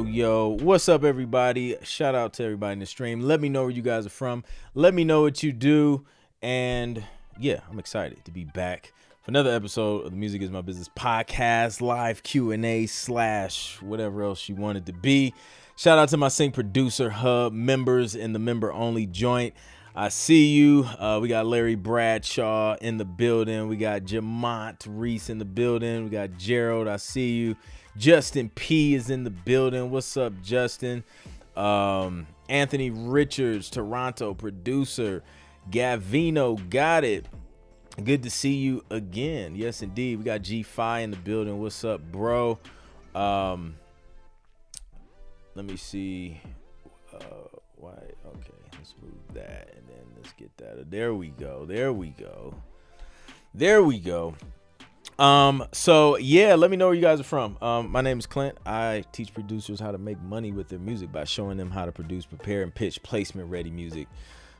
Yo, what's up, everybody? Shout out to everybody in the stream. Let me know where you guys are from. Let me know what you do. And yeah, I'm excited to be back for another episode of the Music is My Business podcast, live Q&A / whatever else you want it to be. Shout out to my Sync Producer Hub members in the member only joint. I see you. We got Larry Bradshaw in the building. We got Jamont Reese in the building. We got Gerald. I see you. Justin P is in the building. What's up, Justin? Anthony Richards, Toronto producer. Gavino, got it. Good to see you again. Yes, indeed. We got G-Fi in the building. What's up, bro? Let me see. Why? Okay, let's move that and then let's get that. There we go. So yeah, let me know where you guys are from. My name is Clint. I teach producers how to make money with their music by showing them how to produce, prepare, and pitch placement ready music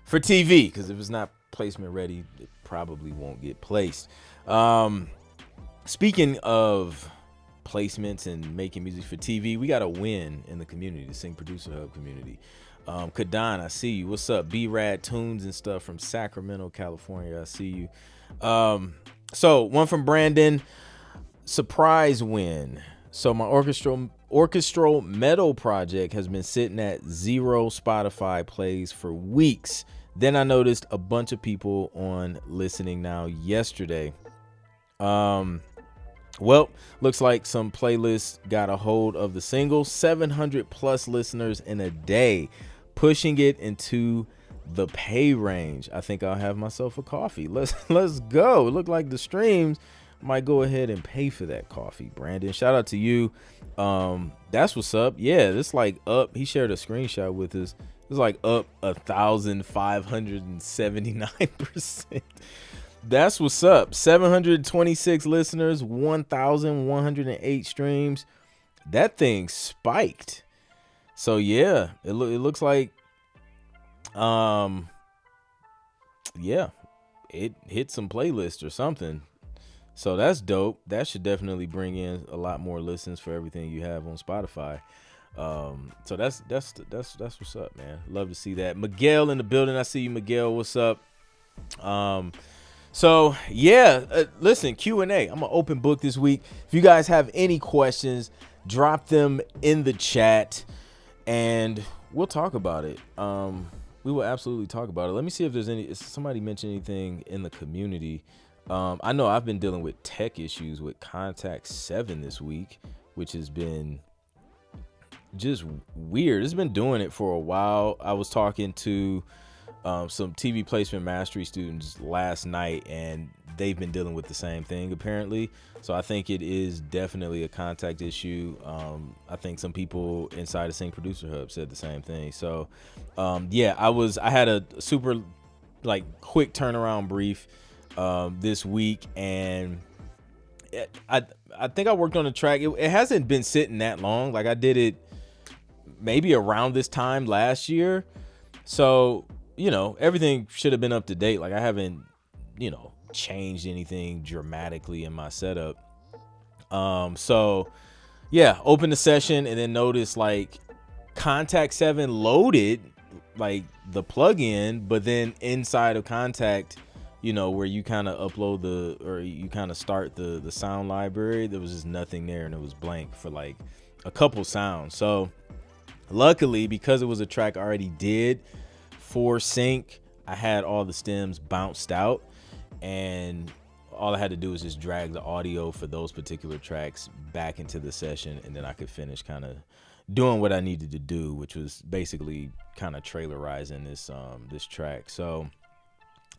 for TV. Because if it's not placement ready, it probably won't get placed. Speaking of placements and making music for TV, we got a win in the community, the Sync Producer Hub community. Kadan, I see you. What's up? B-Rad Tunes and stuff from Sacramento, California. I see you. So one from Brandon, surprise win. So my orchestral metal project has been sitting at 0 Spotify plays for weeks. Then I noticed a bunch of people on listening now yesterday. Well, looks like some playlists got a hold of the single. 700 plus listeners in a day, pushing it into the pay range. I think I'll have myself a coffee. Let's go. It looked like the streams might go ahead and pay for that coffee. Brandon, shout out to you. That's what's up. Yeah, this like up. He shared a screenshot with us. It's like up 1,579%. That's what's up. 726 listeners, 1,108 streams. That thing spiked. So yeah, it looks like yeah, it hit some playlist or something. So that's dope. That should definitely bring in a lot more listens for everything you have on Spotify. So that's what's up, man. Love to see that. Miguel in the building. I see you, Miguel. What's up? So yeah, listen, Q&A. I'm an open book this week. If you guys have any questions, drop them in the chat and we'll talk about it. We will absolutely talk about it. Let me see if somebody mentioned anything in the community. I know I've been dealing with tech issues with Contact 7 this week, which has been just weird. It's been doing it for a while. I was talking to some TV placement mastery students last night, and they've been dealing with the same thing apparently. So I think it is definitely a contact issue. I think some people inside the Sync Producer Hub said the same thing. So yeah, I had a super quick turnaround brief this week, and I think I worked on the track. It hasn't been sitting that long. Like I did it maybe around this time last year. So everything should have been up to date. Like I haven't, changed anything dramatically in my setup. So yeah, open the session and then notice like Contact 7 loaded like the plugin, but then inside of Contact, where you kind of upload you kind of start the sound library, there was just nothing there and it was blank for like a couple sounds. So luckily, because it was a track I already did for sync, I had all the stems bounced out, and all I had to do was just drag the audio for those particular tracks back into the session, and then I could finish kind of doing what I needed to do, which was basically kind of trailerizing this track. So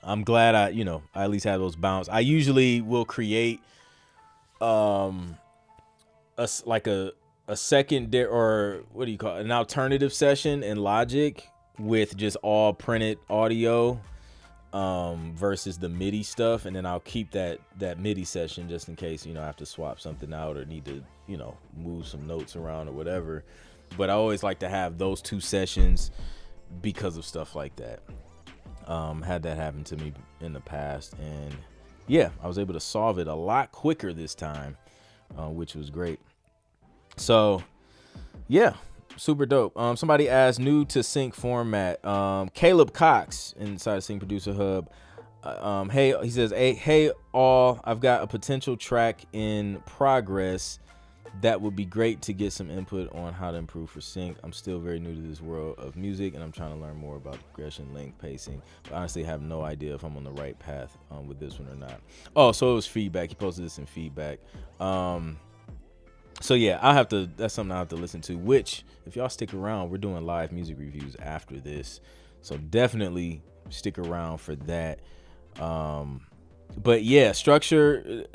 I'm glad I at least had those bounce. I usually will create a second or what do you call it, an alternative session in Logic with just all printed audio versus the MIDI stuff, and then I'll keep that MIDI session just in case I have to swap something out or need to move some notes around or whatever. But I always like to have those two sessions because of stuff like that. Had that happen to me in the past, and yeah, I was able to solve it a lot quicker this time, which was great. So Yeah, super dope. Somebody asked new to sync format. Caleb Cox inside Sync Producer Hub. Hey, he says, hey, all, I've got a potential track in progress that would be great to get some input on how to improve for sync. I'm still very new to this world of music, and I'm trying to learn more about the progression, length, pacing. But honestly, I have no idea if I'm on the right path with this one or not. Oh, so it was feedback. He posted this in feedback. So yeah, that's something I'll have to listen to, which if y'all stick around, we're doing live music reviews after this. So definitely stick around for that. But yeah, structure,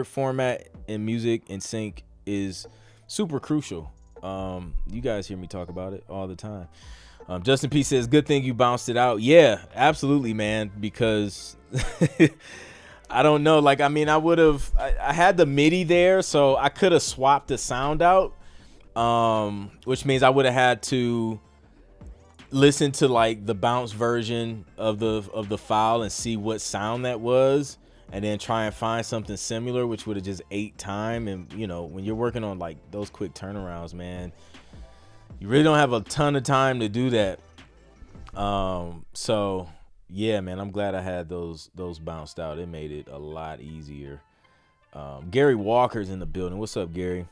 format in music and sync is super crucial. You guys hear me talk about it all the time. Justin P says, good thing you bounced it out. Yeah, absolutely, man, because I don't know. Like, I mean, I had the MIDI there, so I could have swapped the sound out, which means I would have had to listen to like the bounce version of the file and see what sound that was, and then try and find something similar, which would have just ate time. And you know, when you're working on like those quick turnarounds, man, you really don't have a ton of time to do that. So yeah, man, I'm glad I had those bounced out. It made it a lot easier. Gary Walker's in the building. What's up, Gary?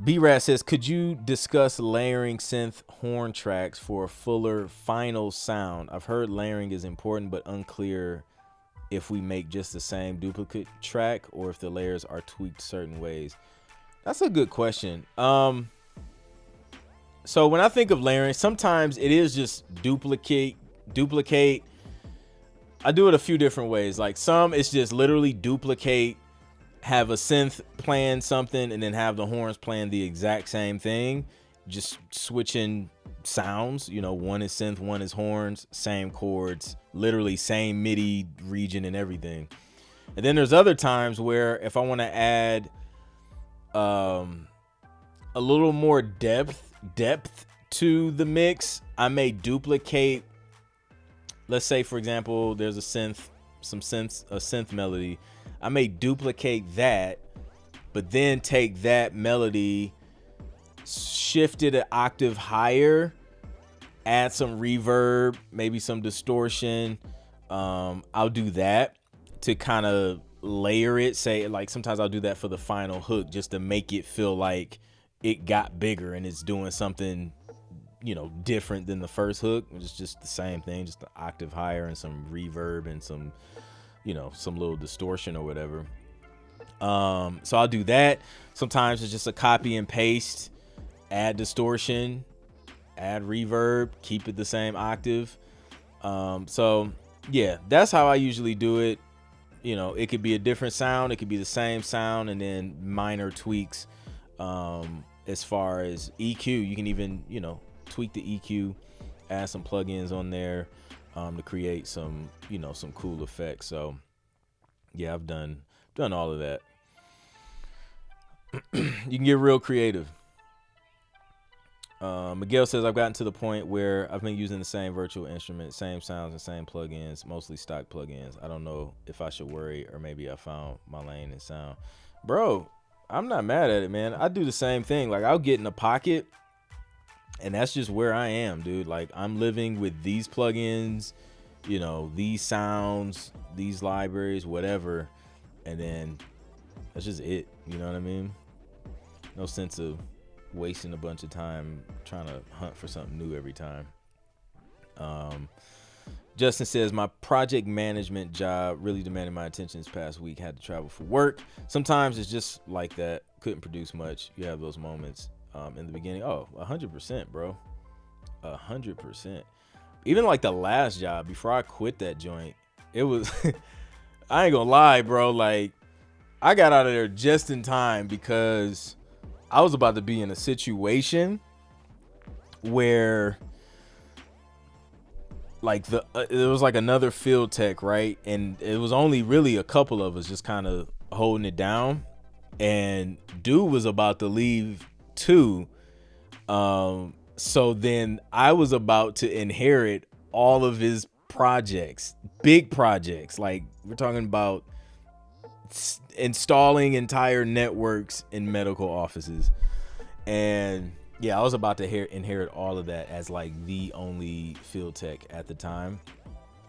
B-Rat says, could you discuss layering synth horn tracks for a fuller final sound? I've heard layering is important, but unclear if we make just the same duplicate track or if the layers are tweaked certain ways. That's a good question. So when I think of layering, sometimes it is just duplicate. I do it a few different ways. Like some, it's just literally duplicate, have a synth playing something, and then have the horns playing the exact same thing, just switching sounds. You know, one is synth, one is horns, same chords, literally same MIDI region and everything. And then there's other times where if I want to add a little more depth to the mix, I may duplicate. Let's say, for example, there's a synth melody. I may duplicate that, but then take that melody, shift it an octave higher, add some reverb, maybe some distortion. I'll do that to kind of layer it. Say, like, sometimes I'll do that for the final hook just to make it feel like it got bigger and it's doing something, you know, different than the first hook. It's just the same thing, just an octave higher and some reverb and some, you know, some little distortion or whatever. So I'll do that. Sometimes it's just a copy and paste, add distortion, add reverb, keep it the same octave. So yeah, that's how I usually do it. You know, it could be a different sound, it could be the same sound, and then minor tweaks. As far as EQ, you can even, you know, tweak the EQ, add some plugins on there to create some, you know, some cool effects. So yeah, I've done all of that. You can get real creative. Miguel says, I've gotten to the point where I've been using the same virtual instrument, same sounds and same plugins, mostly stock plugins. I don't know if I should worry, or maybe I found my lane in sound. Bro, I'm not mad at it, man. I do the same thing. Like, I'll get in a pocket, and that's just where I am, dude. Like, I'm living with these plugins, you know, these sounds, these libraries, whatever, and then that's just it. You know what I mean? No sense of wasting a bunch of time trying to hunt for something new every time. Justin says, my project management job really demanded my attention this past week. Had to travel for work. Sometimes it's just like that. Couldn't produce much. You have those moments in the beginning. Oh, 100%, bro. 100%. Even like the last job before I quit that joint, it was, I ain't gonna lie, bro. Like, I got out of there just in time because I was about to be in a situation where like it was like another field tech, right? And it was only really a couple of us just kind of holding it down, and dude was about to leave too. So then I was about to inherit all of his projects, big projects. Like, we're talking about installing entire networks in medical offices. And yeah, I was about to inherit all of that as like the only field tech at the time.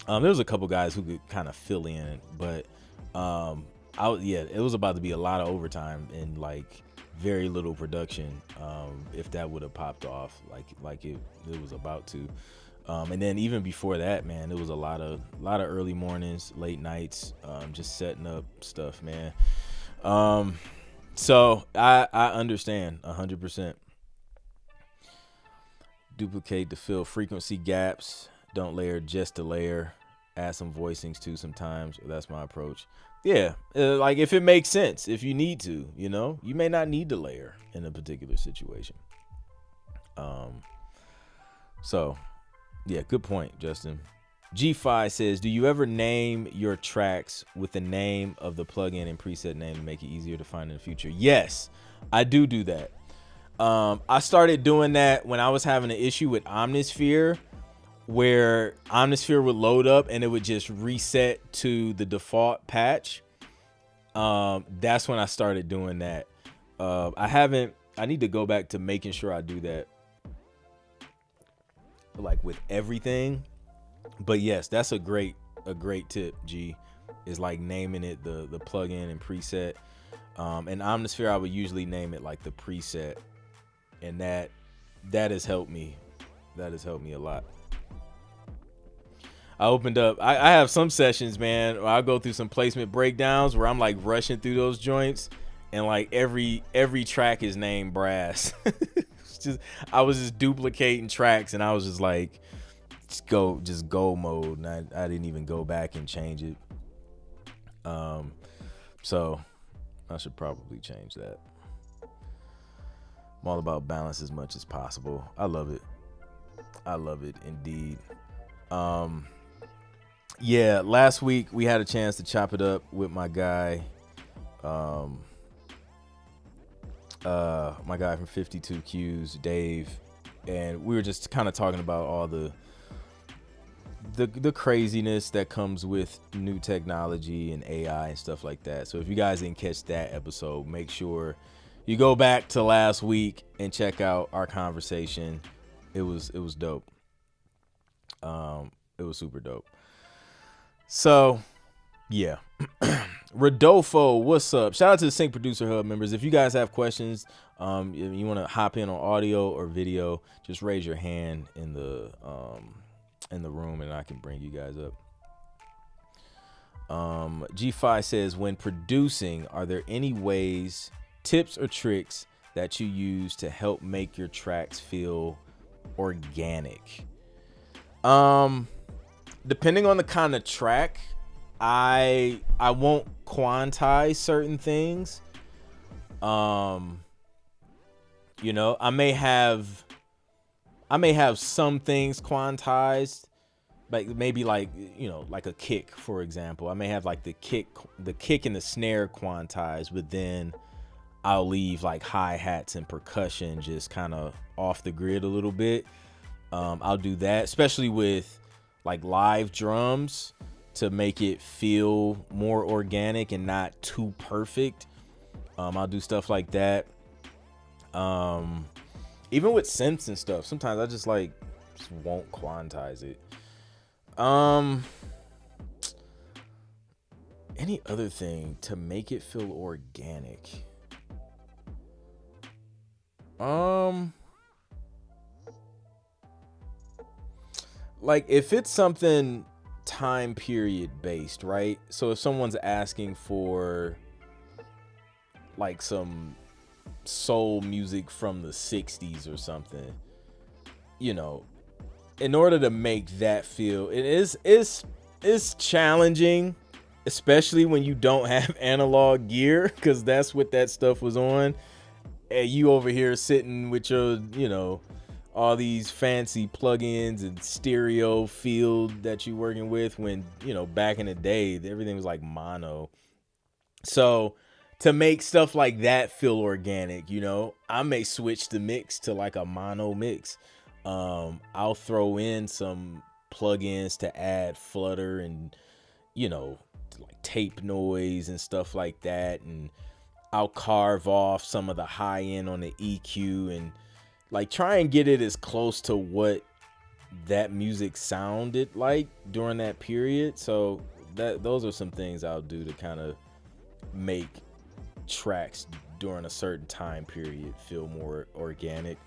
There was a couple guys who could kind of fill in, but it was about to be a lot of overtime and like very little production. If that would have popped off like it was about to. And then even before that, man, it was a lot of early mornings, late nights, just setting up stuff, man. So I understand 100%. Duplicate to fill frequency gaps. Don't layer just to layer. Add some voicings too sometimes. That's my approach. Yeah, like if it makes sense, if you need to, you may not need to layer in a particular situation. So yeah, good point, Justin. G5 says, do you ever name your tracks with the name of the plugin and preset name to make it easier to find in the future? Yes, I do that. I started doing that when I was having an issue with Omnisphere, where Omnisphere would load up and it would just reset to the default patch. That's when I started doing that. I need to go back to making sure I do that like with everything. But yes, that's a great tip, G, is like naming it the plugin and preset. And Omnisphere, I would usually name it like the preset, and that has helped me. That has helped me a lot. I opened up. I have some sessions, man, where I'll go through some placement breakdowns where I'm like rushing through those joints, and like every track is named Brass. I was just duplicating tracks, and I was just like, just go mode, and I didn't even go back and change it. So I should probably change that. I'm all about balance as much as possible. I love it indeed. Yeah, last week we had a chance to chop it up with my guy, my guy from 52 Qs, Dave, and we were just kind of talking about all the craziness that comes with new technology and AI and stuff like that. So if you guys didn't catch that episode, make sure you go back to last week and check out our conversation. It was dope. It was super dope. So yeah. Rodolfo, what's up? Shout out to the Sync Producer Hub members. If you guys have questions, you want to hop in on audio or video, just raise your hand in the room and I can bring you guys up. G5 says, when producing, are there any ways, tips or tricks that you use to help make your tracks feel organic? Depending on the kind of track, I won't quantize certain things. I may have some things quantized, like maybe like a kick, for example. I may have like the kick and the snare quantized, but then I'll leave like hi-hats and percussion just kind of off the grid a little bit. I'll do that, especially with like live drums, to make it feel more organic and not too perfect. I'll do stuff like that. Even with synths and stuff, sometimes I just won't quantize it. Any other thing to make it feel organic? Like if it's something time period based, right? So if someone's asking for like some soul music from the 60s or something, in order to make that feel, it's challenging, especially when you don't have analog gear, because that's what that stuff was on, and you over here sitting with your all these fancy plugins and stereo field that you're working with, when back in the day everything was like mono. So to make stuff like that feel organic, I may switch the mix to like a mono mix. I'll throw in some plugins to add flutter and you know, like tape noise and stuff like that. And I'll carve off some of the high end on the EQ and like try and get it as close to what that music sounded like during that period. So those are some things I'll do to kind of make tracks during a certain time period feel more organic.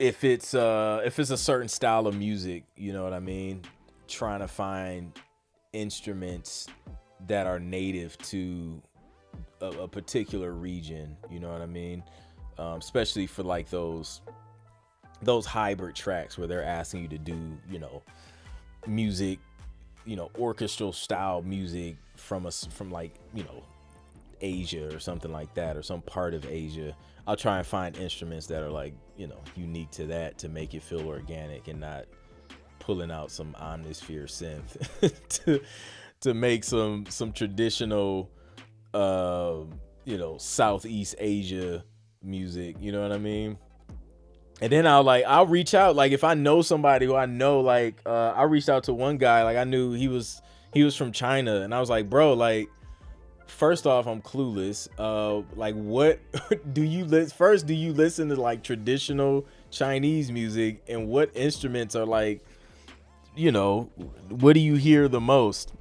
If it's a certain style of music, you know what I mean, trying to find instruments that are native to a particular region, you know what I mean, especially for like those hybrid tracks where they're asking you to do, you know, music, you know, orchestral style music from like, you know, Asia or something like that, or some part of Asia. I'll try and find instruments that are like, you know, unique to that to make it feel organic and not pulling out some Omnisphere synth to make some traditional you know, Southeast Asia music, you know what I mean? And then I'll reach out, like if I know somebody who I know, like I reached out to one guy, like I knew he was from China, and I was like, bro, like first off, I'm clueless. Like what do you listen to like traditional Chinese music, and what instruments are like, you know, what do you hear the most?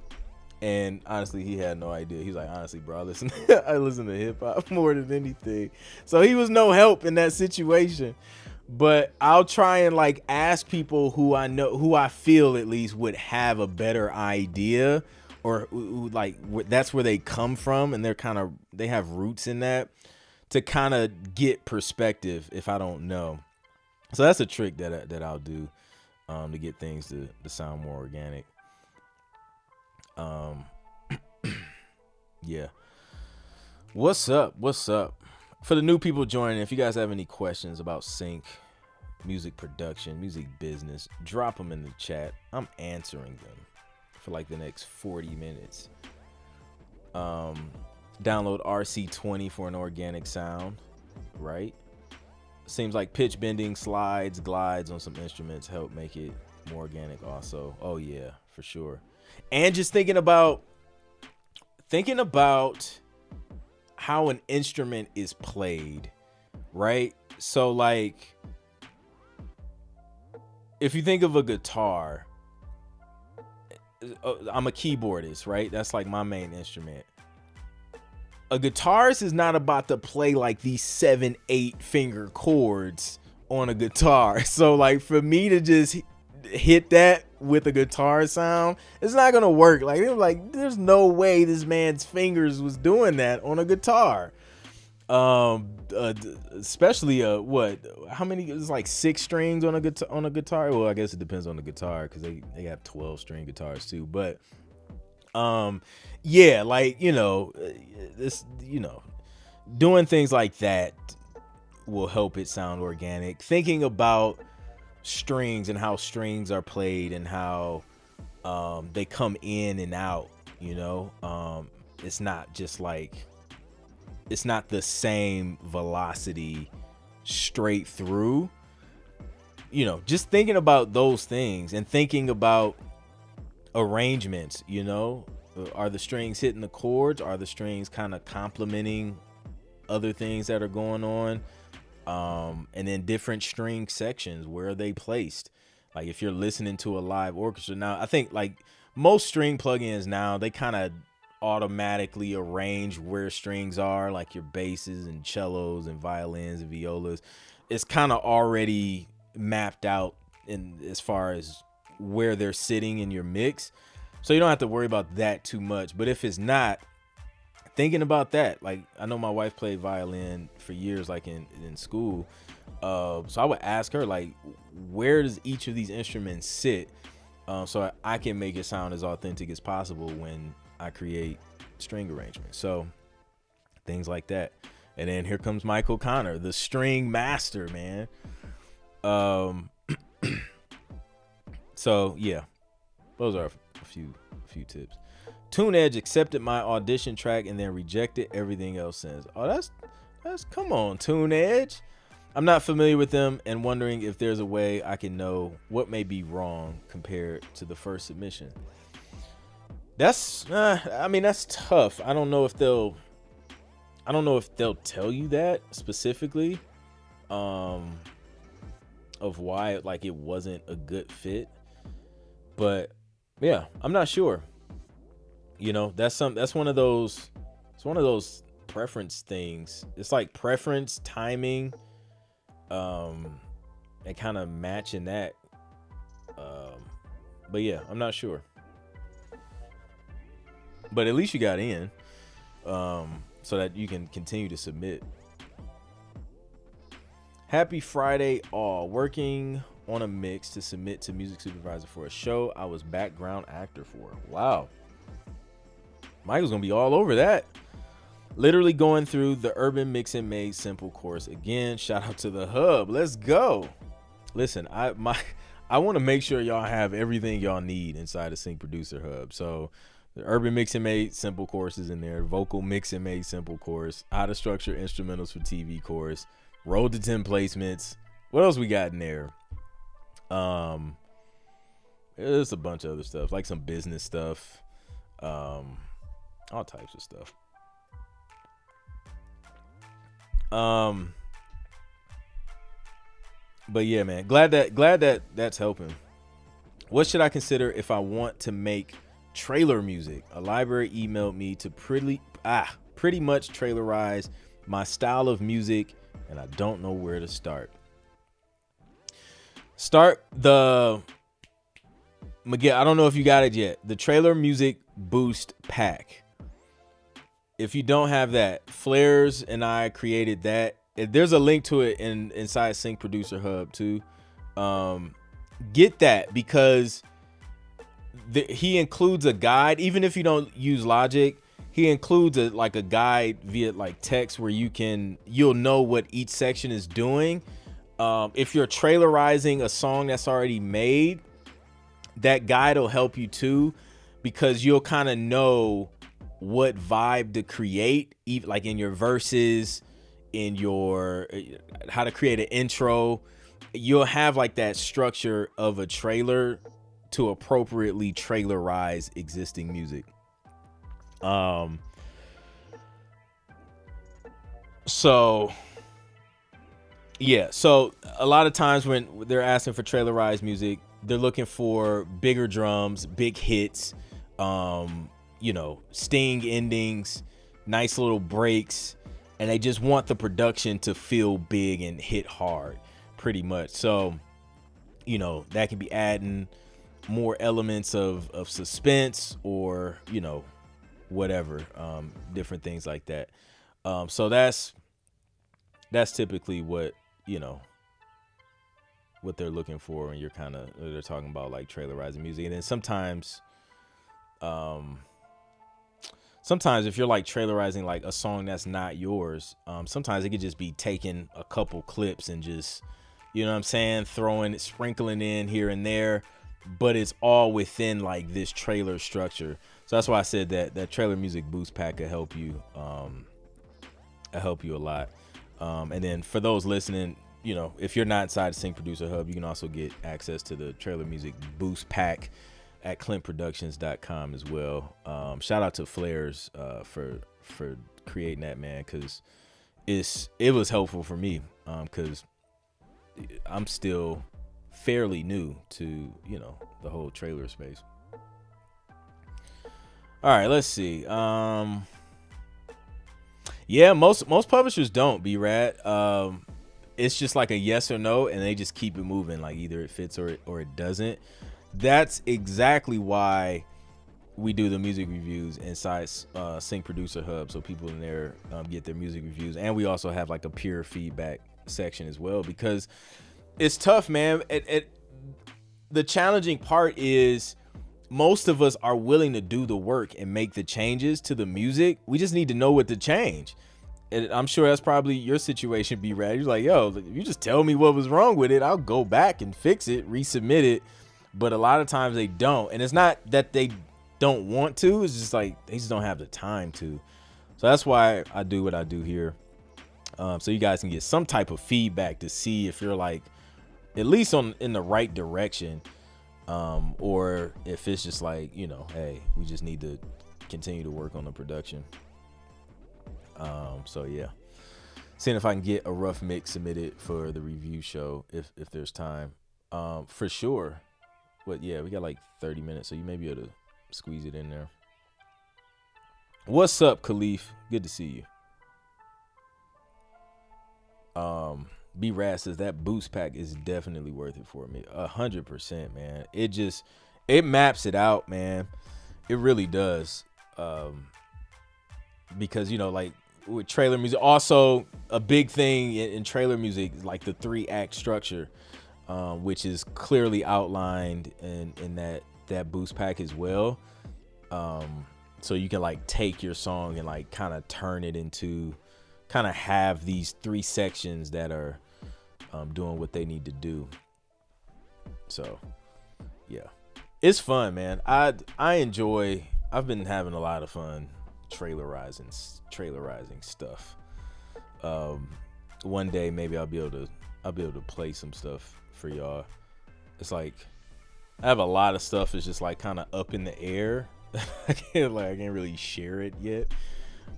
And honestly, he had no idea. He's like, honestly, bro, I listen to hip hop more than anything. So he was no help in that situation. But I'll try and like ask people who I know, who I feel at least would have a better idea, or who, like that's where they come from, and they have roots in that, to kind of get perspective if I don't know. So that's a trick that I'll do to get things to sound more organic. Yeah. What's up? For the new people joining, if you guys have any questions about sync, music production, music business, drop them in the chat. I'm answering them for like the next 40 minutes. Download RC20 for an organic sound, right? Seems like pitch bending, slides, glides on some instruments help make it more organic also. Oh yeah, for sure. And just thinking about how an instrument is played, right? So like if you think of a guitar, I'm a keyboardist, right? That's like my main instrument. A guitarist is not about to play like these 7-8 finger chords on a guitar. So like for me to just hit that with a guitar sound, it's not gonna work. Like, it was like, there's no way this man's fingers was doing that on a guitar. Especially how many? It's like 6 strings on a guitar. Well, I guess it depends on the guitar, because they have 12 string guitars too. But yeah, like, you know, this, you know, doing things like that will help it sound organic. Thinking about strings and how strings are played and how they come in and out, you know, it's not just like, it's not the same velocity straight through, you know, just thinking about those things and thinking about arrangements, you know, are the strings hitting the chords? Are the strings kind of complementing other things that are going on? And then different string sections, where are they placed? Like if you're listening to a live orchestra now, I think like most string plugins now, they kind of automatically arrange where strings are, like your basses and cellos and violins and violas. It's kind of already mapped out in as far as where they're sitting in your mix. So you don't have to worry about that too much. But if it's not, thinking about that, like I know my wife played violin for years, like in school. So I would ask her, like, where does each of these instruments sit? So I can make it sound as authentic as possible when I create string arrangements. So things like that. And then here comes Michael Connor, the string master, man. So yeah, those are a few tips. TuneEdge accepted my audition track and then rejected everything else since. Oh, that's come on, TuneEdge. I'm not familiar with them and wondering if there's a way I can know what may be wrong compared to the first submission. That's I mean, that's tough. I don't know if they'll tell you that specifically, of why like it wasn't a good fit. But yeah, I'm not sure. You know, that's one of those, it's one of those preference things. It's like preference, timing, and kind of matching that. But yeah, I'm not sure. But at least you got in, so that you can continue to submit. Happy Friday, all. Working on a mix to submit to music supervisor for a show I was background actor for. Wow. Michael's gonna be all over that. Literally going through the Urban Mix and Made Simple course again. Shout out to the hub. Let's go. Listen, I want to make sure y'all have everything y'all need inside the Sync Producer Hub. So the Urban Mix and Made Simple course is in there. Vocal Mix and Made Simple course. How to structure instrumentals for TV course. Road to 10 placements. What else we got in there? There's a bunch of other stuff, like some business stuff. All types of stuff. But yeah, man, glad that that's helping. What should I consider if I want to make trailer music? A library emailed me to pretty much trailerize my style of music, and I don't know where to start. Miguel, I don't know if you got it yet. The Trailer Music Boost Pack. If you don't have that, Flares and I created that. There's a link to it inside Sync Producer Hub too. Get that, because he includes a guide. Even if you don't use Logic, he includes a guide via like text where you'll know what each section is doing. If you're trailerizing a song that's already made, that guide will help you too, because you'll kind of know what vibe to create, even like in your verses, in your how to create an intro. You'll have like that structure of a trailer to appropriately trailerize existing music. So yeah, so a lot of times when they're asking for trailerized music, they're looking for bigger drums, big hits, sting endings, nice little breaks, and they just want the production to feel big and hit hard, pretty much. So, that can be adding more elements of suspense or, whatever, different things like that. So that's typically what they're looking for when they're talking about like trailerizing music. And then sometimes if you're like trailerizing like a song that's not yours, sometimes it could just be taking a couple clips and just, sprinkling in here and there, but it's all within like this trailer structure. So that's why I said that Trailer Music Boost Pack could help you. Help you a lot. And then for those listening, if you're not inside the Sync Producer Hub, you can also get access to the Trailer Music Boost Pack at clintproductions.com as well. Shout out to Flares for creating that, man, because it was helpful for me, because I'm still fairly new to the whole trailer space. All right, let's see. Yeah, most publishers don't, B-Rad. It's just like a yes or no, and they just keep it moving. Like either it fits or it doesn't. That's exactly why we do the music reviews inside Sync Producer Hub, so people in there get their music reviews. And we also have like a peer feedback section as well, because it's tough, man. The challenging part is most of us are willing to do the work and make the changes to the music. We just need to know what to change. And I'm sure that's probably your situation, B-Rad. You're like, yo, you just tell me what was wrong with it, I'll go back and fix it, resubmit it. But a lot of times they don't. And it's not that they don't want to, it's just like they just don't have the time to. So that's why I do what I do here. So you guys can get some type of feedback to see if you're like at least in the right direction, or if it's just like, hey, we just need to continue to work on the production. So yeah, seeing if I can get a rough mix submitted for the review show if there's time, for sure. But yeah, we got like 30 minutes, so you may be able to squeeze it in there. What's up, Khalif? Good to see you. B-Rad says that boost pack is definitely worth it for me. 100%, man. It maps it out, man. It really does. Because, like with trailer music, also a big thing in trailer music, like the 3-act structure, which is clearly outlined in that boost pack as well. So you can like take your song and like kind of turn it into, kind of have these 3 sections that are doing what they need to do. So yeah, it's fun, man. I've been having a lot of fun trailerizing stuff. One day maybe I'll be able to play some stuff for y'all. It's like I have a lot of stuff that's just like kind of up in the air. I can't really share it yet.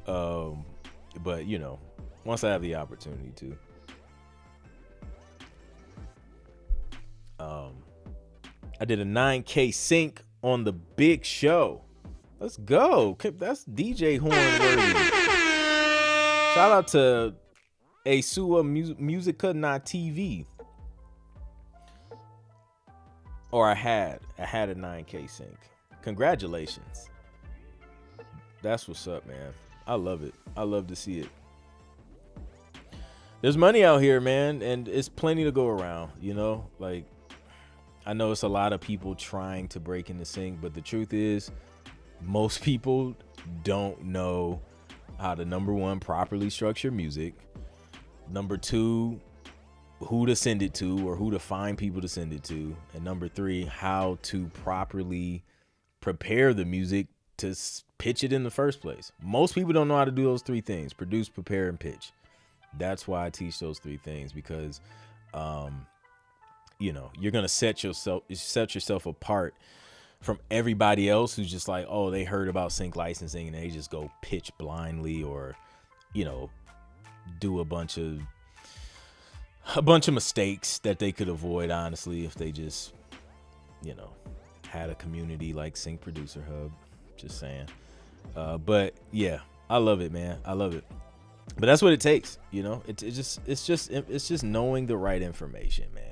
But once I have the opportunity to. I did a 9K sync on the big show. Let's go. That's DJ Horn worthy. Shout out to Asua Musica Not TV. Or I had a 9K sync. Congratulations. That's what's up, man. I love it. I love to see it. There's money out here, man, and it's plenty to go around, like I know it's a lot of people trying to break into sync, but the truth is most people don't know how to, number one, properly structure music, number two, who to send it to or who to find people to send it to, and number three, how to properly prepare the music to pitch it in the first place. Most people don't know how to do those 3 things: produce, prepare, and pitch. That's why I teach those 3 things, because you're gonna set yourself apart from everybody else who's just like, oh, they heard about sync licensing and they just go pitch blindly, or do a bunch of mistakes that they could avoid, honestly, if they just had a community like Sync Producer Hub. Just saying. But yeah, I love it, man. I love it. But that's what it takes, it's just knowing the right information, man.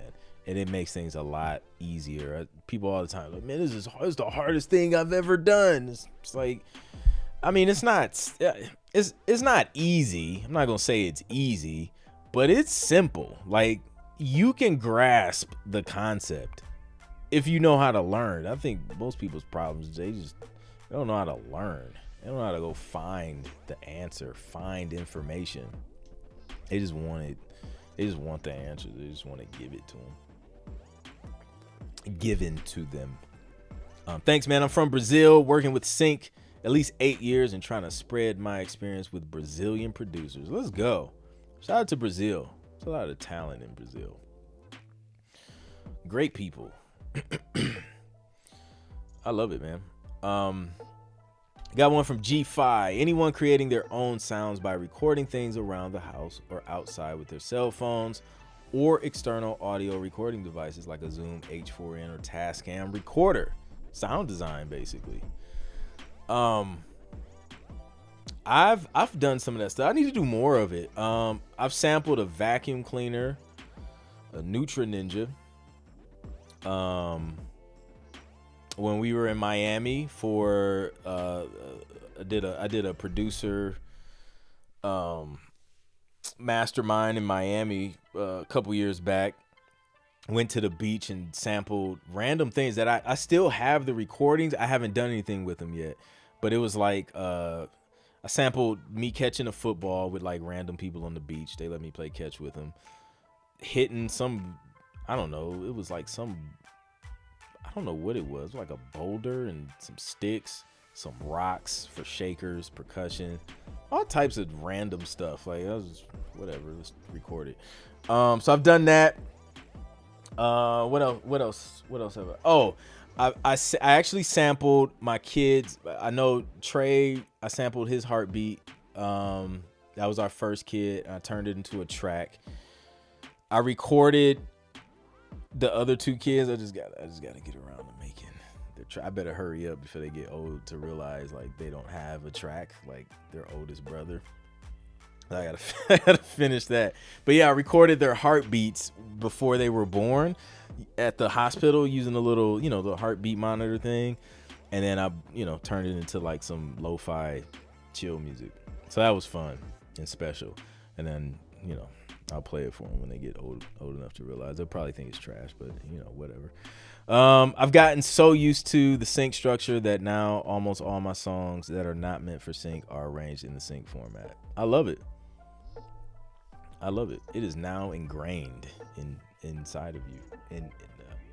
And it makes things a lot easier. People all the time like, man, this is the hardest thing I've ever done. It's like, I mean, it's not easy. I'm not going to say it's easy, but it's simple. Like, you can grasp the concept if you know how to learn. I think most people's problems, they don't know how to learn. They don't know how to go find the answer, find information. They just want it. They just want the answer. They just want to give it to them. Given to them. Thanks, man. I'm from Brazil, working with Sync at least 8 years and trying to spread my experience with Brazilian producers. Let's go. Shout out to Brazil. There's a lot of talent in Brazil. Great people. I love it, man. Got one from G5. Anyone creating their own sounds by recording things around the house or outside with their cell phones or external audio recording devices like a Zoom H4n or Tascam recorder. Sound design, basically. I've done some of that stuff. I need to do more of it. I've sampled a vacuum cleaner, a Nutra Ninja. When we were in Miami for I did a producer mastermind in Miami a couple years back. Went to the beach and sampled random things that I still have the recordings. I haven't done anything with them yet, but it was like I sampled me catching a football with like random people on the beach. They let me play catch with them, hitting some, I don't know, it was like some, I don't know what it was, like a boulder and some sticks, some rocks for shakers, percussion, all types of random stuff. Like, I was whatever, let's record it. So I've done that. What else have I? Oh, I actually sampled my kids. I know Trey, I sampled his heartbeat. That was our first kid. I turned it into a track. I recorded the other two kids. I just gotta get around to making the track. I better hurry up before they get old to realize like they don't have a track like their oldest brother. I gotta finish that. But yeah, I recorded their heartbeats before they were born at the hospital using the little, the heartbeat monitor thing. And then I, turned it into like some lo-fi chill music. So that was fun and special. And then, I'll play it for them when they get old enough to realize. They'll probably think it's trash, but whatever. I've gotten so used to the sync structure that now almost all my songs that are not meant for sync are arranged in the sync format. I love it. It is now ingrained inside of you.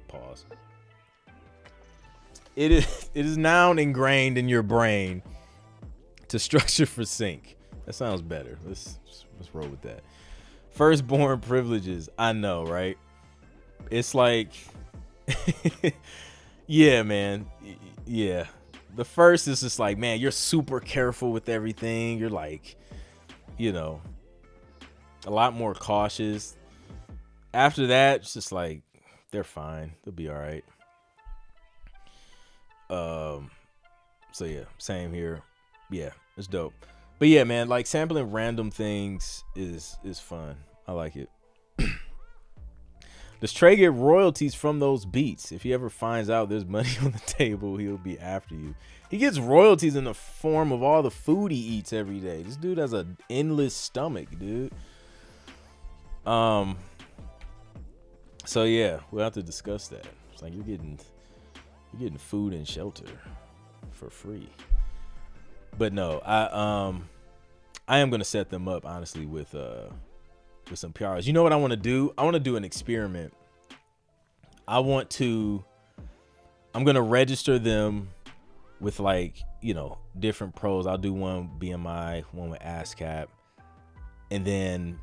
Pause. It is now ingrained in your brain to structure for sync. That sounds better. Let's roll with that. Firstborn privileges. I know, right? It's like, yeah, man. Yeah. The first is just like, man, you're super careful with everything. You're like, a lot more cautious. After that, it's just like, they're fine. They'll be all right. So yeah, same here. Yeah, it's dope. But yeah, man, like sampling random things is fun. I like it. Does Trey get royalties from those beats? If he ever finds out there's money on the table, he'll be after you. He gets royalties in the form of all the food he eats every day. This dude has an endless stomach, dude. So yeah, we'll have to discuss that. It's like you're getting food and shelter for free. But no, I am gonna set them up honestly with some PRs. You know what I want to do? I want to do an experiment. I'm gonna register them with like, different pros. I'll do one BMI, one with ASCAP, and then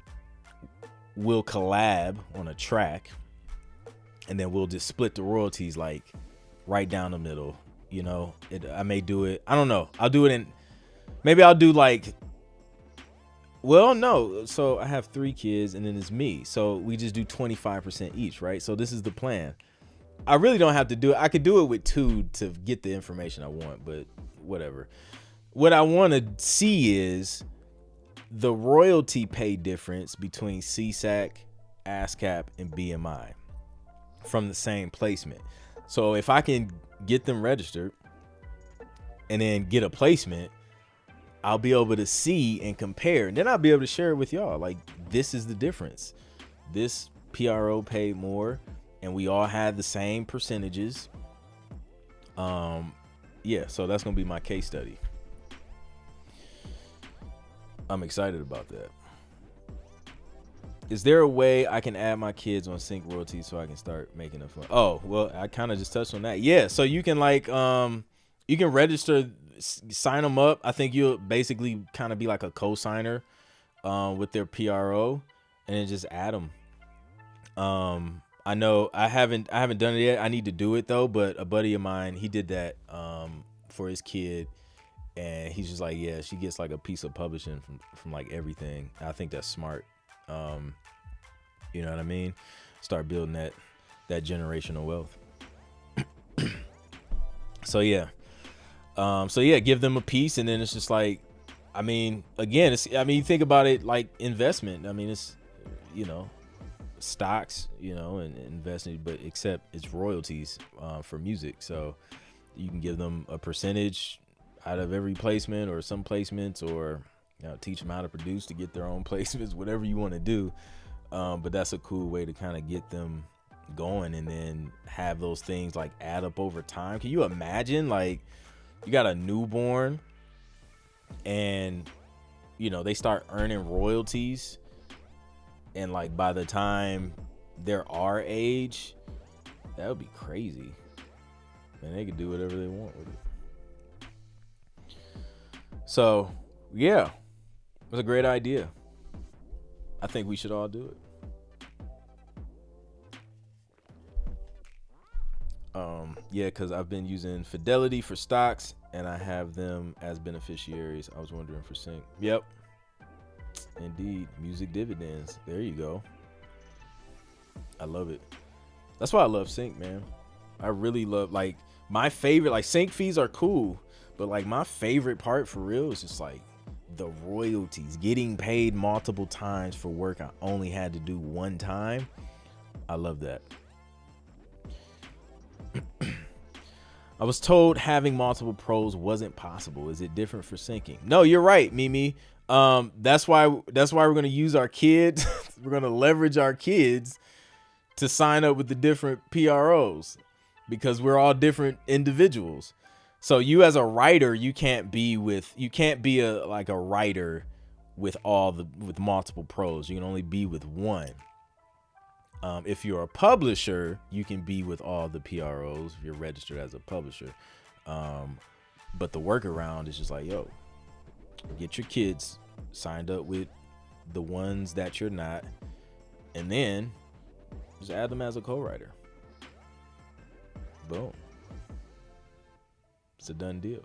we'll collab on a track, and then we'll just split the royalties like right down the middle. I may do it. I don't know. I'll do it maybe I'll do like, well, no. So I have 3 kids and then it's me. So we just do 25% each, right? So this is the plan. I really don't have to do it. I could do it with 2 to get the information I want, but whatever. What I want to see is the royalty pay difference between CSAC, ASCAP, and BMI from the same placement. So if I can get them registered and then get a placement, I'll be able to see and compare, and then I'll be able to share it with y'all. Like, this is the difference. This PRO paid more, and we all had the same percentages. Yeah, so that's gonna be my case study. I'm excited about that. Is there a way I can add my kids on sync royalties so I can start making them fun? Oh, well, I kind of just touched on that. Yeah, so you can like you can register, sign them up. I think you'll basically kind of be like a co-signer with their PRO, and then just add them. I know I haven't done it yet. I need to do it though, but a buddy of mine, he did that for his kid, and he's just like, yeah, she gets like a piece of publishing from like everything. I think that's smart. You know what I mean? Start building that generational wealth. So yeah. Give them a piece, and then it's just like, I mean, again, you think about it like investment. I mean, it's, stocks, and investing, but except it's royalties for music. So you can give them a percentage out of every placement, or some placements, or teach them how to produce to get their own placements, whatever you want to do. But that's a cool way to kind of get them going, and then have those things like add up over time. Can you imagine, like, you got a newborn and they start earning royalties, and like by the time they're our age, that would be crazy. And they could do whatever they want with it. So yeah, it was a great idea. I think we should all do it. Yeah, because I've been using Fidelity for stocks and I have them as beneficiaries. I was wondering for Sync. Yep. Indeed. Music dividends. There you go. I love it. That's why I love Sync, man. I really love, like, my favorite, like, Sync fees are cool, but like my favorite part for real is just like the royalties, getting paid multiple times for work I only had to do one time. I love that. I was told having multiple pros wasn't possible. Is it different for syncing? No, you're right, Mimi. That's why we're gonna use our kids. We're gonna leverage our kids to sign up with the different PROs because we're all different individuals. So you as a writer, you can't be a writer with multiple pros. You can only be with one. If you're a publisher, you can be with all the PROs if you're registered as a publisher. But the workaround is just like, yo, get your kids signed up with the ones that you're not, and then just add them as a co-writer. Boom. It's a done deal.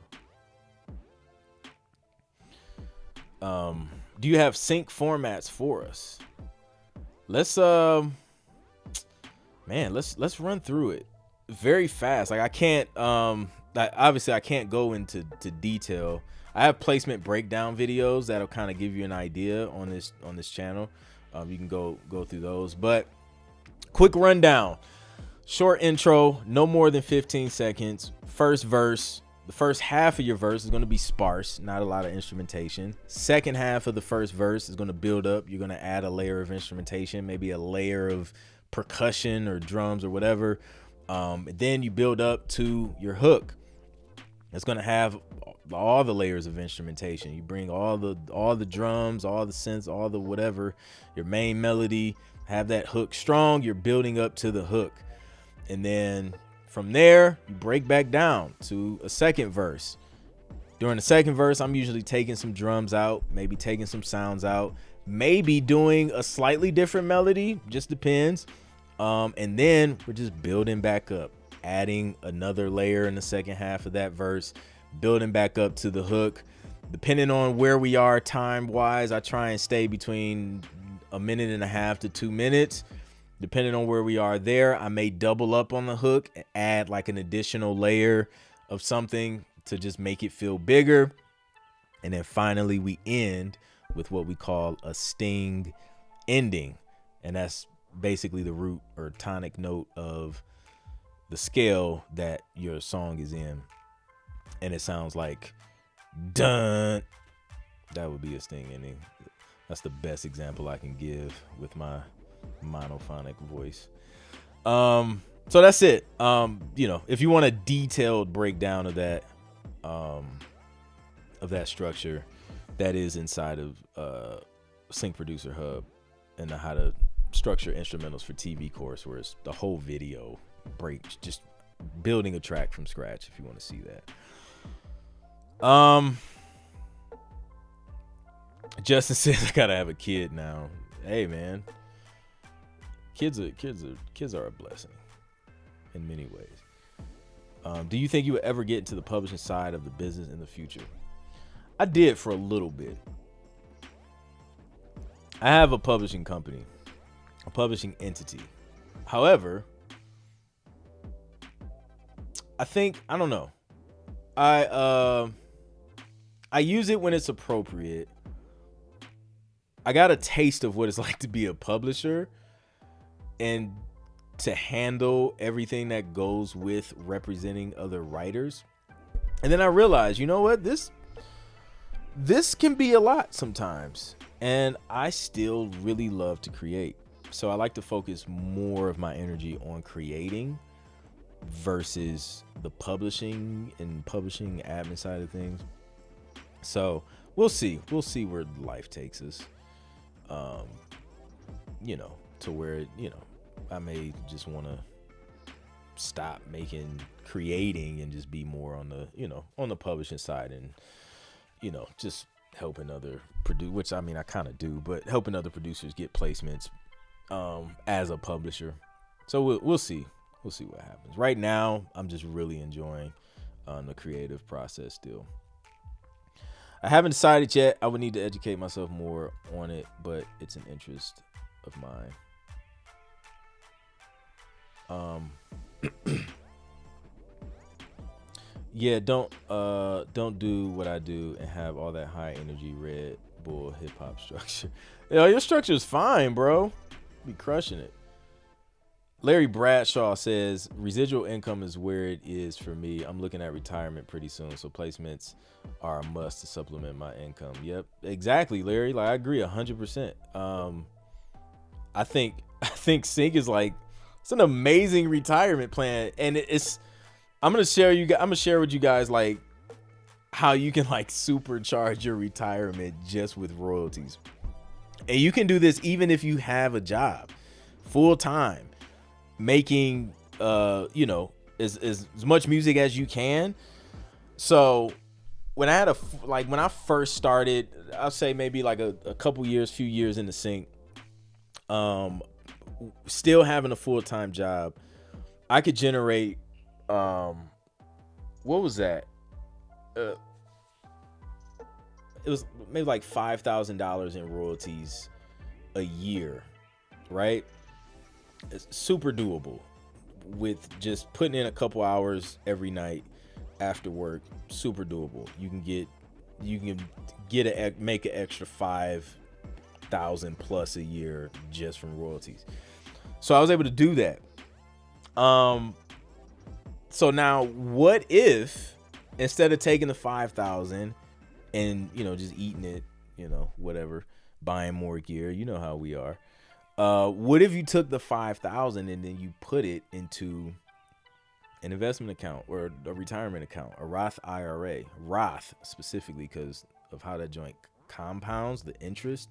Do you have sync formats for us? Let's run through it very fast. Like I can't obviously I can't go into detail. I have placement breakdown videos that'll kind of give you an idea on this channel. You can go through those, but quick rundown. Short intro, no more than 15 seconds. First verse. The first half of your verse is going to be sparse, not a lot of instrumentation. Second half of the first verse is going to build up. You're going to add a layer of instrumentation, maybe a layer of percussion or drums or whatever. Then you build up to your hook. It's going to have all the layers of instrumentation. You bring all the drums, all the synths, all the whatever, your main melody, have that hook strong. You're building up to the hook. And then from there, you break back down to a second verse. During the second verse, I'm usually taking some drums out, maybe taking some sounds out, maybe doing a slightly different melody, just depends. And then we're just building back up, adding another layer in the second half of that verse, building back up to the hook. Depending on where we are time-wise, I try and stay between 1.5 minutes to 2 minutes. Depending on where we are there, I may double up on the hook and add like an additional layer of something to just make it feel bigger. And then finally we end with what we call a sting ending. And that's basically the root or tonic note of the scale that your song is in. And it sounds like dun. That would be a sting ending. That's the best example I can give with my monophonic voice. So that's it. If you want a detailed breakdown of that structure, that is inside of Sync Producer Hub and the how to structure instrumentals for TV course, where it's the whole video break, just building a track from scratch if you want to see that. Justin says I gotta have a kid now. Hey man. Kids are a blessing in many ways. Do you think you would ever get into the publishing side of the business in the future? I did for a little bit. I have a publishing company, a publishing entity. However, I don't know. I use it when it's appropriate. I got a taste of what it's like to be a publisher and to handle everything that goes with representing other writers. And then I realized, you know what? This can be a lot sometimes. And I still really love to create. So I like to focus more of my energy on creating versus the publishing and publishing admin side of things. So we'll see. We'll see where life takes us. To where, I may just want to stop creating and just be more on the, on the publishing side and, just helping other which I mean I kind of do, but helping other producers get placements as a publisher. So we'll see. We'll see what happens. Right now, I'm just really enjoying the creative process still. I haven't decided yet. I would need to educate myself more on it, but it's an interest of mine. Yeah, don't do what I do and have all that high energy Red Bull hip hop structure. Your structure is fine, bro. Be crushing it. Larry Bradshaw says residual income is where it is for me. I'm looking at retirement pretty soon, so placements are a must to supplement my income. Yep, exactly, Larry. Like I agree 100%. I think Sync is like it's an amazing retirement plan, and I'm gonna share with you guys like how you can like supercharge your retirement just with royalties, and you can do this even if you have a job full time, making as much music as you can. So when I first started, I'll say maybe like a few years in the Sync, still having a full-time job, I could generate what was that? It was maybe like $5,000 in royalties a year, right? It's super doable with just putting in a couple hours every night after work. Super doable. You can make an extra 5,000 plus a year just from royalties. So I was able to do that. So now what if instead of taking the 5,000 and just eating it, whatever, buying more gear, you know how we are. What if you took the 5,000 and then you put it into an investment account or a retirement account, a Roth IRA, Roth specifically because of how that joint compounds the interest.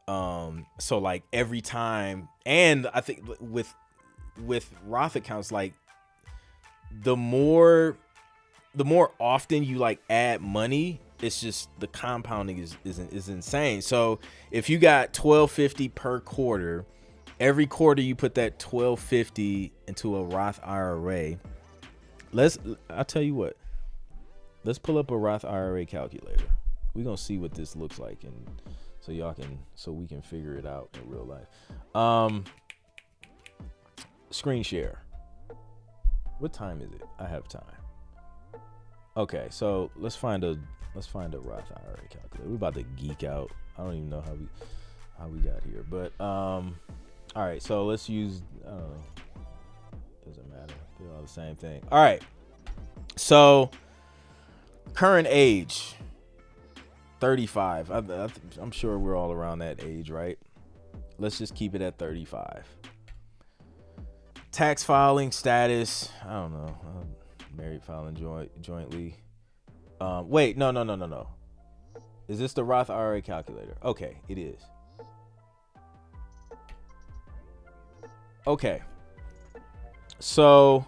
So like every time, and I think with Roth accounts, like the more often you like add money, it's just the compounding is insane. So if you got $1,250 per quarter, every quarter you put that $1,250 into a Roth IRA. I'll tell you what. Let's pull up a Roth IRA calculator. We're gonna see what this looks like, and so we can figure it out in real life. Screen share. What time is it? I have time. Okay, so let's find a Roth IRA calculator. We're about to geek out. I don't even know how we got here, but all right. So let's use. I don't know. Doesn't matter. They're all the same thing. All right. So current age, 35. I'm sure we're all around that age, right? Let's just keep it at 35. Tax filing status. I don't know. Married filing jointly. Wait, no. Is this the Roth IRA calculator? Okay, it is. Okay. So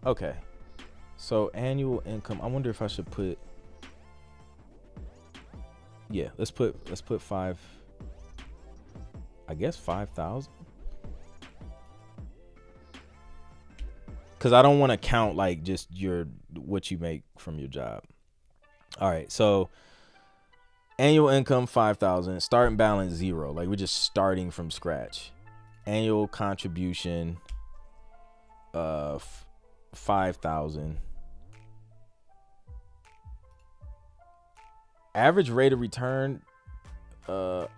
okay. So annual income. I wonder if I should put. Yeah, let's put 5. I guess 5,000. Because I don't want to count like just what you make from your job. All right, so annual income 5,000, starting balance 0. Like we're just starting from scratch. Annual contribution 5,000. Average rate of return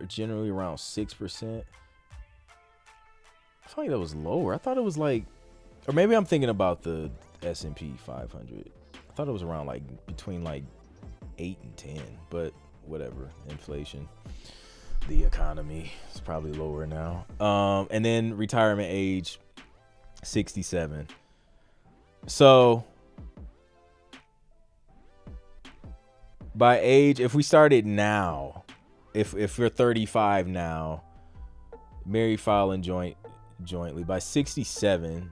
generally around 6%. I feel like that was lower. I thought it was like, or maybe I'm thinking about the S&P 500. I thought it was around like between like 8 and 10, but whatever. Inflation, the economy is probably lower now. And then retirement age 67. So by age, if we started now, if you're 35 now, married filing jointly by 67.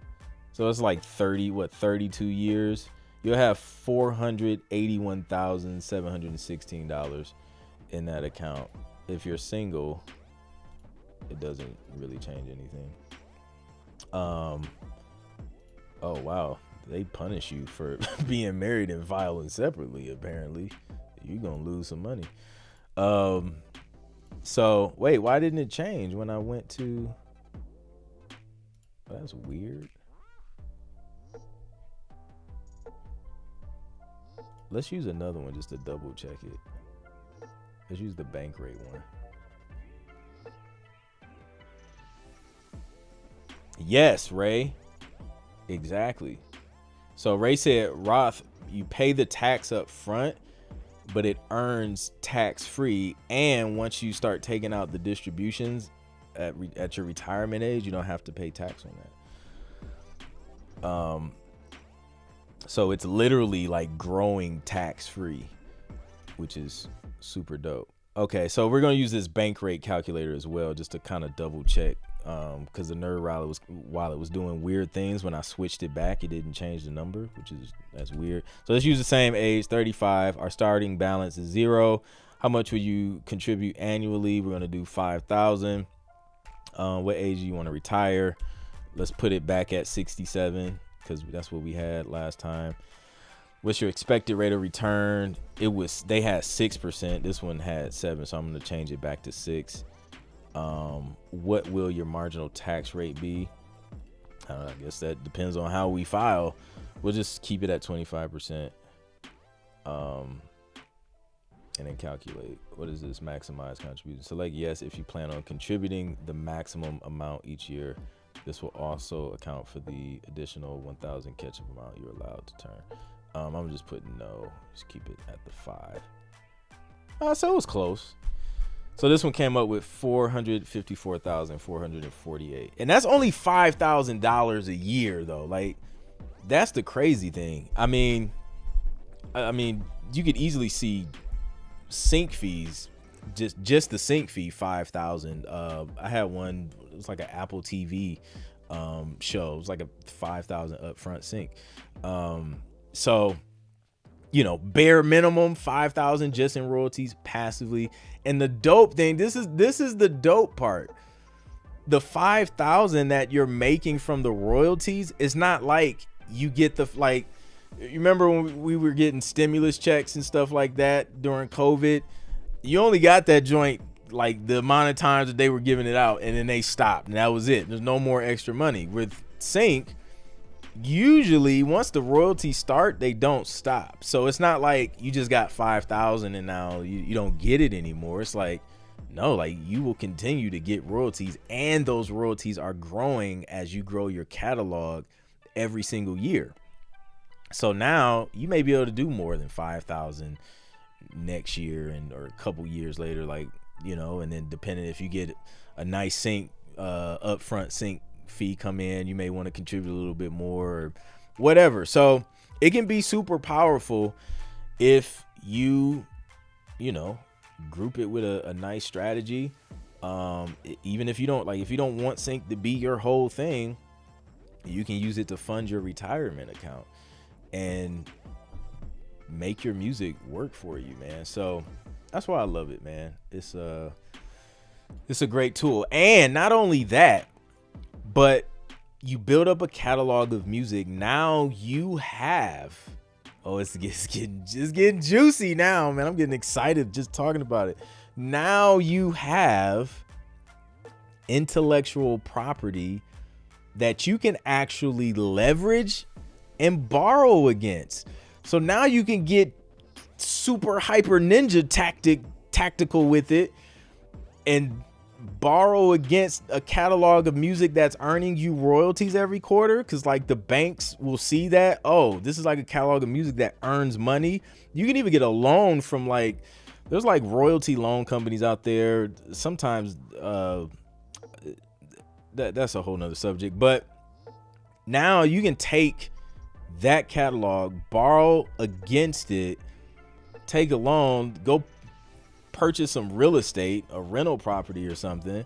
So it's like 32 years. You'll have $481,716 in that account. If you're single, it doesn't really change anything. Oh wow, they punish you for being married and filing separately. Apparently, you're gonna lose some money. So wait, why didn't it change when I went to? That's weird. Let's use another one just to double check it. Let's use the bank rate one. Yes, Ray. Exactly. So Ray said Roth, you pay the tax up front, but it earns tax free. And once you start taking out the distributions at your retirement age, you don't have to pay tax on that. So it's literally like growing tax free, which is super dope. Okay, so we're gonna use this bank rate calculator as well, just to kind of double check, because the Nerd Rally while it was doing weird things, when I switched it back, it didn't change the number, that's weird. So let's use the same age, 35. Our starting balance is 0. How much will you contribute annually? We're gonna do 5,000. What age do you want to retire? Let's put it back at 67, because that's what we had last time. What's your expected rate of return? They had 6%. This one had 7%, so I'm going to change it back to 6. What will your marginal tax rate be? I guess that depends on how we file. We'll just keep it at 25%. And then calculate. What is this? Maximize contribution. Select yes if you plan on contributing the maximum amount each year. This will also account for the additional 1,000 catch-up amount you're allowed to turn. I'm just putting no. Just keep it at the 5. So it was close. So this one came up with $454,448, and that's only $5,000 a year, though. Like, that's the crazy thing. I mean, you could easily see sync fees, just the sync fee, 5,000. I had one. It was like an Apple TV show. It was like a 5,000 upfront sync. So, bare minimum 5,000 just in royalties passively. And the dope thing, this is the dope part. The 5,000 that you're making from the royalties is not like you get you remember when we were getting stimulus checks and stuff like that during COVID? You only got that joint like the amount of times that they were giving it out, and then they stopped, and that was it. There's no more extra money. With sync, usually once the royalties start, they don't stop. So it's not like you just got 5,000 and now you don't get it anymore. It's like, no, like you will continue to get royalties, and those royalties are growing as you grow your catalog every single year. So now you may be able to do more than 5,000 next year or a couple years later, and then depending if you get a nice sync, upfront sync fee come in, you may want to contribute a little bit more or whatever. So it can be super powerful if you group it with a nice strategy. Even if you don't want sync to be your whole thing, you can use it to fund your retirement account and make your music work for you, man. So that's why I love it, man. It's a great tool. And not only that, but you build up a catalog of music. Now you have, it's getting juicy now, man. I'm getting excited just talking about it. Now you have intellectual property that you can actually leverage and borrow against. So now you can get super hyper ninja tactical with it and borrow against a catalog of music that's earning you royalties every quarter, because like the banks will see that, this is like a catalog of music that earns money. You can even get a loan from there's like royalty loan companies out there. Sometimes that's a whole nother subject, but now you can take that catalog, borrow against it, take a loan, go purchase some real estate, a rental property or something,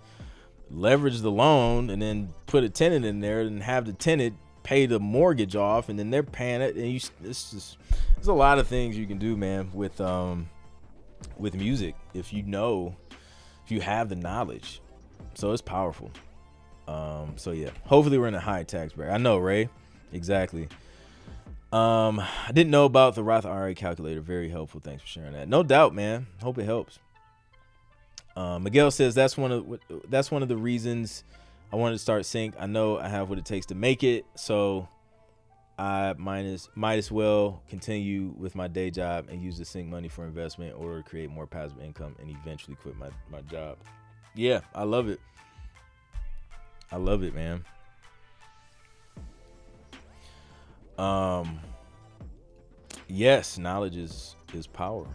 leverage the loan and then put a tenant in there and have the tenant pay the mortgage off, and then they're paying it. And there's a lot of things you can do, man, with music if you have the knowledge. So it's powerful. So yeah, hopefully we're in a high tax bracket. I know, Ray. Exactly. I didn't know about the Roth IRA calculator. Very helpful. Thanks for sharing that. No doubt, man. Hope it helps. Miguel says that's one of the reasons I wanted to start Sync. I know I have what it takes to make it, so I might as well continue with my day job and use the Sync money for investment or create more passive income and eventually quit my job. Yeah, I love it. I love it, man. Yes, knowledge is power.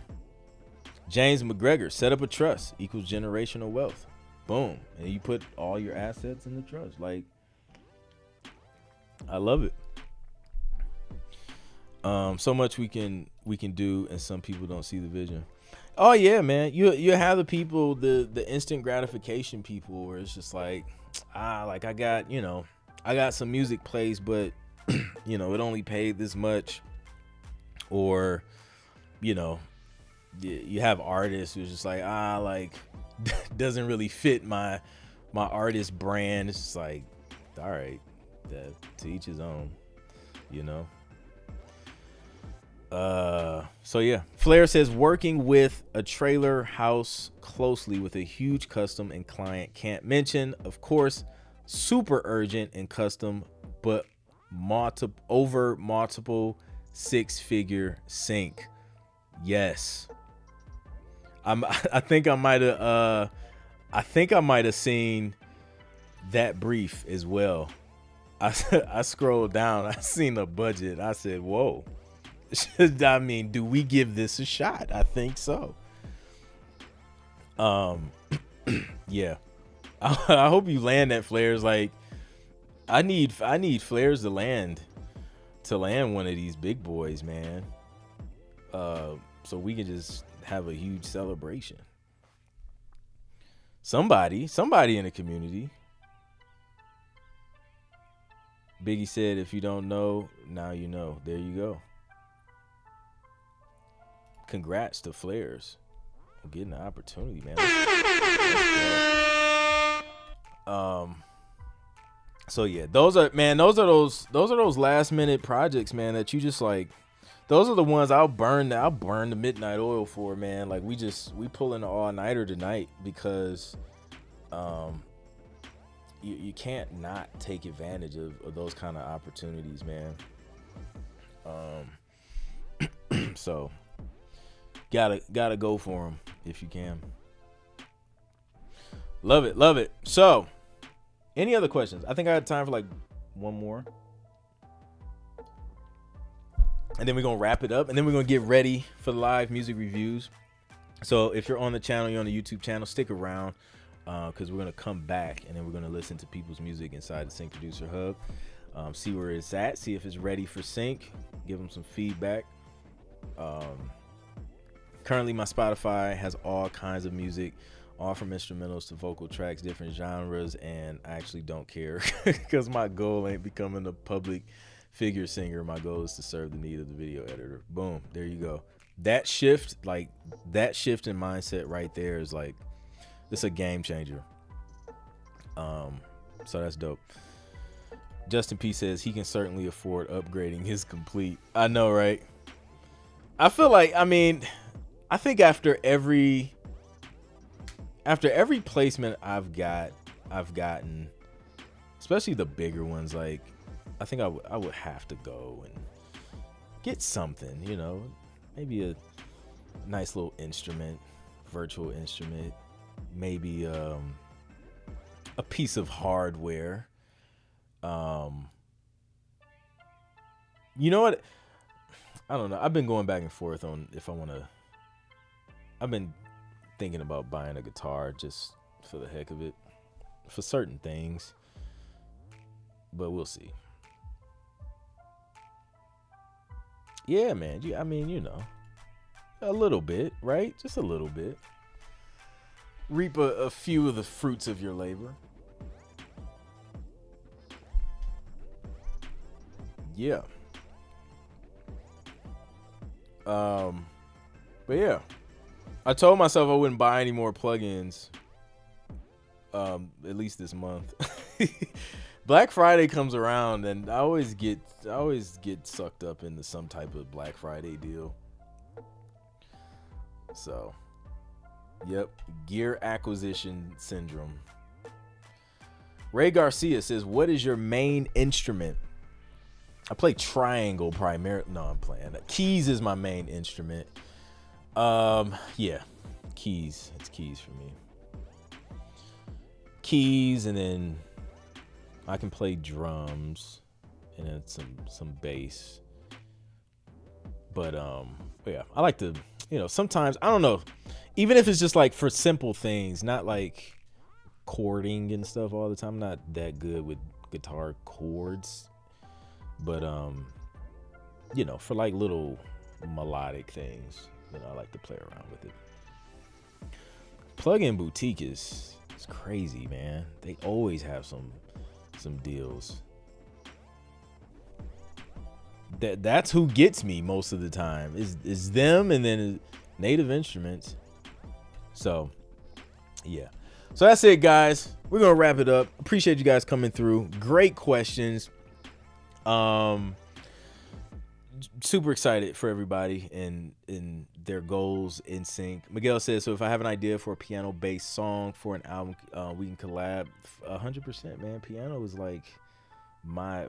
James McGregor, set up a trust equals generational wealth. Boom. And you put all your assets in the trust. Like, I love it. So much we can do, and some people don't see the vision. Oh yeah, man. You have the people, the instant gratification people, where it's just like, I got some music plays, but it only paid this much. Or, you have artists who's just like, doesn't really fit my artist brand. It's just like, all right, to each his own, So yeah, Flair says working with a trailer house closely with a huge custom and client, can't mention, of course, super urgent and custom, but multiple six-figure sync. Yes. I think I might have seen that brief as well. I scrolled down, I seen the budget. I said, whoa. I mean, do we give this a shot? I think so. Yeah. I hope you land that, Flares. Like, I need Flares to land one of these big boys, man. So we can just have a huge celebration. Somebody in the community. Biggie said, if you don't know, now you know. There you go. Congrats to Flares for getting the opportunity, man. So yeah, those are those last minute projects, man, that you just like. Those are the ones I'll burn the midnight oil for, man. Like we pull in an all-nighter tonight because you can't not take advantage of those kind of opportunities, man. So gotta go for them if you can. Love it. So, any other questions? I think I had time for like one more. And then we're going to wrap it up. And then we're going to get ready for the live music reviews. So if you're on the channel, you're on the YouTube channel, stick around because we're going to come back. And then we're going to listen to people's music inside the Sync Producer Hub. See where it's at. See if it's ready for sync. Give them some feedback. Currently, my Spotify has all kinds of music, all from instrumentals to vocal tracks, different genres. And I actually don't care because my goal ain't becoming a public figure singer. My goal is to serve the need of the video editor. Boom, there you go. That shift in mindset right there is like, it's a game changer. So that's dope. Justin P says he can certainly afford upgrading his complete. I know, right? I feel like, I think after every placement I've gotten, especially the bigger ones, like I think I would have to go and get something, maybe a nice little instrument, virtual instrument, maybe a piece of hardware. You know what? I don't know. I've been going back and forth on if I want to. I've been thinking about buying a guitar just for the heck of it, for certain things, but we'll see. Yeah, man. A little bit, right? Just a little bit. Reap a few of the fruits of your labor. yeah. But yeah, I told myself I wouldn't buy any more plugins. At least this month. Black Friday comes around, and I always get sucked up into some type of Black Friday deal. So, yep, gear acquisition syndrome. Ray Garcia says, "What is your main instrument?" I play triangle primarily. No, I'm playing. Keys is my main instrument. Yeah, keys. It's keys for me. Keys, and then I can play drums, and then some bass. But yeah, I like to, sometimes, I don't know, even if it's just like for simple things, not like chording and stuff all the time. I'm not that good with guitar chords, but for like little melodic things, I like to play around with it. Plug-in Boutique is crazy, man. They always have some deals. That's who gets me most of the time is them, and then Native Instruments. So yeah, so that's it, guys. We're gonna wrap it up. Appreciate you guys coming through. Great questions. Super excited for everybody and their goals in sync. Miguel says, so if I have an idea for a piano based song for an album, we can collab. 100%, man. Piano is like my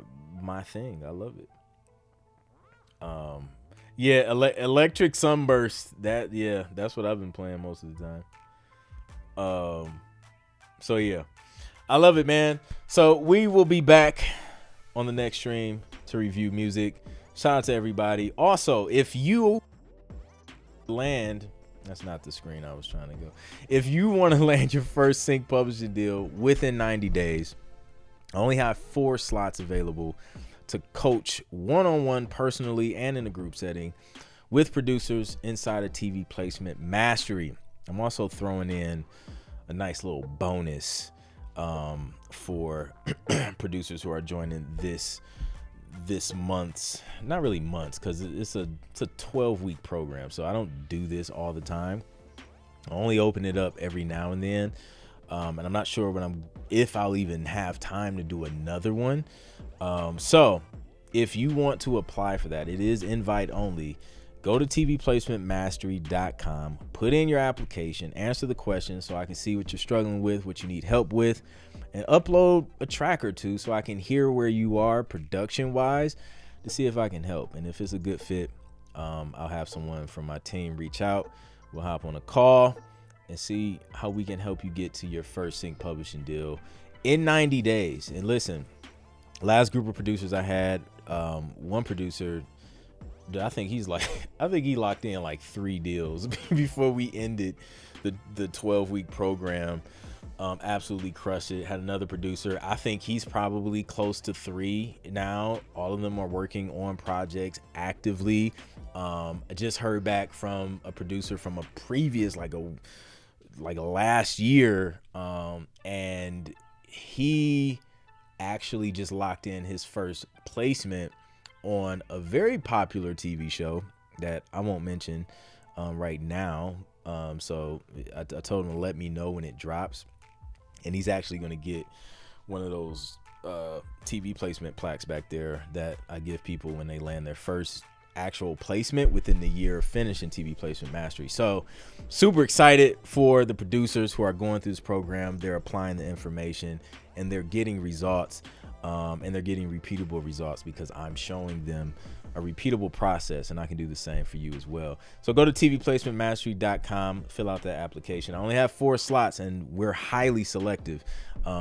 thing. I love it. Yeah, Electric Sunburst. That's what I've been playing most of the time. So yeah, I love it, man. So we will be back on the next stream to review music. Shout out to everybody. Also, if you land, that's not the screen I was trying to go. If you want to land your first sync publishing deal within 90 days, I only have 4 slots available to coach one-on-one personally and in a group setting with producers inside of TV Placement Mastery. I'm also throwing in a nice little bonus for producers who are joining this month's, not really months, because it's a 12-week program, so I don't do this all the time. I only open it up every now and then, and I'm not sure if I'll even have time to do another one. So if you want to apply for that, it is invite only. Go to tvplacementmastery.com, put in your application, answer the questions so I can see what you're struggling with, what you need help with, and upload a track or two so I can hear where you are production wise to see if I can help. And if it's a good fit, I'll have someone from my team reach out. We'll hop on a call and see how we can help you get to your first sync publishing deal in 90 days. And listen, last group of producers I had, one producer, I think he locked in like 3 deals before we ended the 12-week program. Absolutely crushed it. Had another producer, I think he's probably close to 3 now. All of them are working on projects actively. I just heard back from a producer from a previous like a last year, and he actually just locked in his first placement on a very popular TV show that I won't mention right now. So I told him to let me know when it drops, and he's actually going to get one of those TV placement plaques back there that I give people when they land their first actual placement within the year of finishing TV Placement Mastery. So super excited for the producers who are going through this program. They're applying the information and they're getting results, and they're getting repeatable results because I'm showing them a repeatable process, and I can do the same for you as well. So go to tvplacementmastery.com, fill out that application. I only have 4 slots and we're highly selective.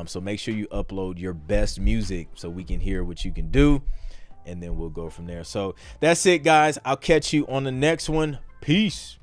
So make sure you upload your best music so we can hear what you can do, and then we'll go from there. So that's it, guys. I'll catch you on the next one. Peace.